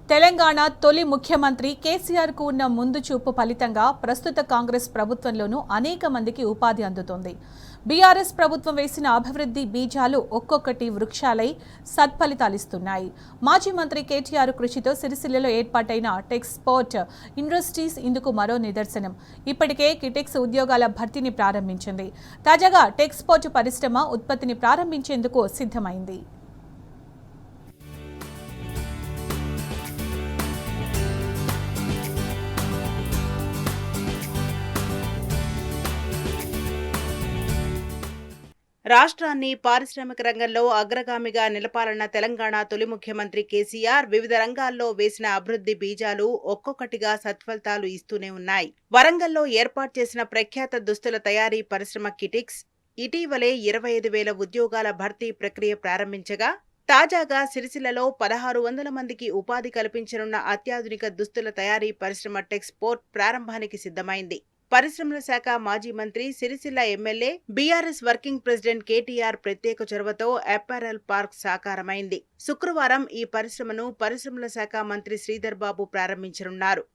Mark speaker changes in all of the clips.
Speaker 1: తెలంగాణ తొలి ముఖ్యమంత్రి కేసీఆర్కు ఉన్న ముందు చూపు ఫలితంగా ప్రస్తుత కాంగ్రెస్ ప్రభుత్వంలోనూ అనేక మందికి ఉపాధి అందుతోంది. బీఆర్ఎస్ ప్రభుత్వం వేసిన అభివృద్ధి బీజాలు ఒక్కొక్కటి వృక్షాలై సత్ఫలితాలిస్తున్నాయి. మాజీ మంత్రి కేటీఆర్ కృషితో సిరిసిల్లలో ఏర్పాటైన టెక్స్పోర్ట్ ఇండస్ట్రీస్ ఇందుకు మరో నిదర్శనం. ఇప్పటికే కిటెక్స్ ఉద్యోగాల భర్తీని ప్రారంభించింది. తాజాగా టెక్స్పోర్ట్ పరిశ్రమ ఉత్పత్తిని ప్రారంభించేందుకు సిద్ధమైంది.
Speaker 2: రాష్ట్రాన్ని పారిశ్రామిక రంగంలో అగ్రగామిగా నిలపాలన్న తెలంగాణ తొలి ముఖ్యమంత్రి కేసీఆర్ వివిధ రంగాల్లో వేసిన అభివృద్ధి బీజాలు ఒక్కొక్కటిగా సత్ఫలితాలు ఇస్తూనే ఉన్నాయి. వరంగల్లో ఏర్పాటు చేసిన ప్రఖ్యాత దుస్తుల తయారీ పరిశ్రమ కిటిక్స్ ఇటీవలే 25,000 ఉద్యోగాల భర్తీ ప్రక్రియ ప్రారంభించగా, తాజాగా సిరిసిల్లలో 1,600 మందికి ఉపాధి కల్పించనున్న అత్యాధునిక దుస్తుల తయారీ పరిశ్రమ టెక్స్పోర్ట్ ప్రారంభానికి సిద్ధమైంది. పరిశ్రమల శాఖ మాజీ మంత్రి, Sircilla MLA, BRS working president KTR ప్రత్యేక చొరవతో అపారెల్ పార్క్ సాకారమైంది. శుక్రవారం ఈ పరిశ్రమను పరిశ్రమల శాఖ మంత్రి శ్రీధర్ బాబు ప్రారంభించనున్నారు.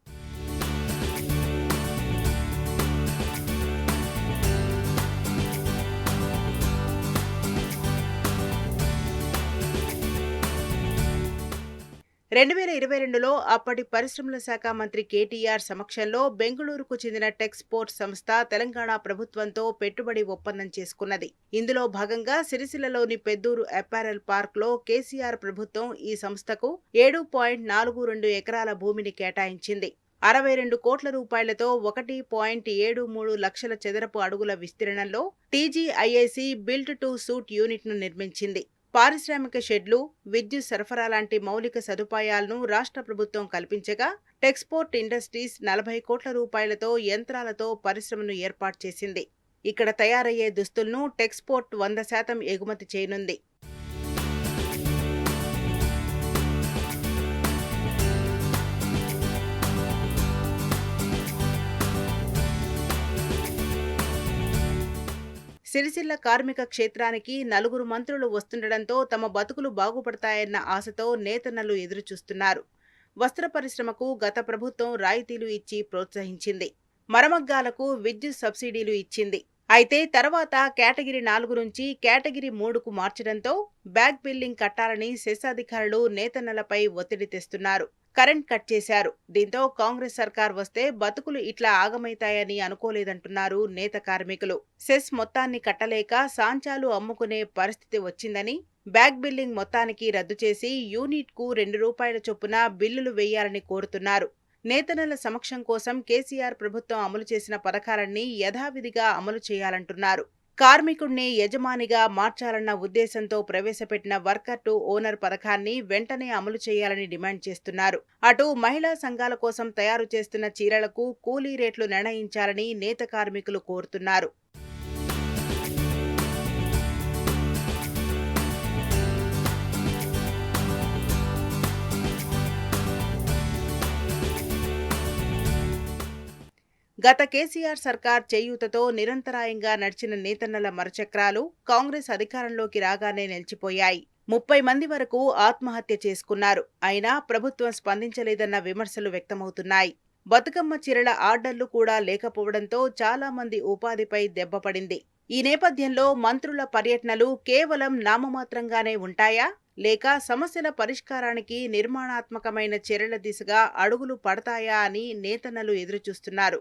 Speaker 2: రెండు 2022లో అప్పటి పరిశ్రమల శాఖ మంత్రి కేటీఆర్ సమక్షంలో బెంగళూరుకు చెందిన టెక్స్పోర్ట్ సంస్థ తెలంగాణ ప్రభుత్వంతో పెట్టుబడి ఒప్పందం చేసుకున్నది. ఇందులో భాగంగా సిరిసిల్లలోని పెద్దూరు అపారెల్ పార్క్లో కేసీఆర్ ప్రభుత్వం ఈ సంస్థకు 7.42 ఎకరాల భూమిని కేటాయించింది. 62 కోట్ల రూపాయలతో 1.73 లక్షల చదరపు అడుగుల విస్తీర్ణంలో టీజీఐఐసీ బిల్ట్ టు సూట్ యూనిట్ను నిర్మించింది. పారిశ్రామిక షెడ్లు, విద్యుత్ సరఫరా లాంటి మౌలిక సదుపాయాలను రాష్ట్ర ప్రభుత్వం కల్పించగా, టెక్స్పోర్ట్ ఇండస్ట్రీస్ 40 కోట్ల రూపాయలతో యంత్రాలతో పరిశ్రమను ఏర్పాటు చేసింది. ఇక్కడ తయారయ్యే దుస్తులను టెక్స్పోర్ట్ 100% ఎగుమతి చేయనుంది. సిరిసిల్ల కార్మిక క్షేత్రానికి 4 మంత్రులు వస్తుండటంతో తమ బతుకులు బాగుపడతాయన్న ఆశతో నేతన్నలు ఎదురుచూస్తున్నారు. వస్త్ర పరిశ్రమకు గత ప్రభుత్వం రాయితీలు ఇచ్చి ప్రోత్సహించింది. మరమగ్గాలకు విద్యుత్ సబ్సిడీలు ఇచ్చింది. అయితే తర్వాత కేటగిరీ 4 నుంచి కేటగిరీ 3కు మార్చడంతో బ్యాక్ బిల్లింగ్ కట్టాలని సెస్ అధికారులు నేతన్నలపై ఒత్తిడి తెస్తున్నారు. కరెంట్ కట్ చేశారు. దీంతో కాంగ్రెస్ సర్కార్ వస్తే బతుకులు ఇట్లా ఆగమైతాయని అనుకోలేదంటున్నారు నేత కార్మికులు. సెస్ మొత్తాన్ని కట్టలేక సాంచాలు అమ్ముకునే పరిస్థితి వచ్చిందని, బ్యాక్ బిల్లింగ్ మొత్తానికి రద్దు చేసి యూనిట్కు ₹2 చొప్పున బిల్లులు వేయాలని కోరుతున్నారు. నేతన్నల సమక్షం కోసం కేసీఆర్ ప్రభుత్వం అమలు చేసిన పథకాలన్నీ యథావిధిగా అమలు చేయాలంటున్నారు. కార్మికుడిని యజమానిగా మార్చాలన్న ఉద్దేశంతో ప్రవేశపెట్టిన వర్కర్ టు ఓనర్ పథకాన్ని వెంటనే అమలు చేయాలని డిమాండ్ చేస్తున్నారు. అటు మహిళా సంఘాల కోసం తయారు చేస్తున్న చీరలకు కూలీ రేట్లు నిర్ణయించాలని నేత కార్మికులు కోరుతున్నారు. గత కేసీఆర్ సర్కార్ చేయూతతో నిరంతరాయంగా నడిచిన నేతన్నల మరచక్రాలు కాంగ్రెస్ అధికారంలోకి రాగానే నిలిచిపోయాయి. 30 మంది వరకు ఆత్మహత్య చేసుకున్నారు. అయినా ప్రభుత్వం స్పందించలేదన్న విమర్శలు వ్యక్తమవుతున్నాయి. బతుకమ్మ చీరల ఆర్డర్లు కూడా లేకపోవడంతో చాలా మంది ఉపాధిపై దెబ్బపడింది. ఈ నేపథ్యంలో మంత్రుల పర్యటనలు కేవలం నామమాత్రంగానే ఉంటాయా, లేక సమస్యల పరిష్కారానికి నిర్మాణాత్మకమైన చర్యల దిశగా అడుగులు పడతాయా అని నేతన్నలు ఎదురుచూస్తున్నారు.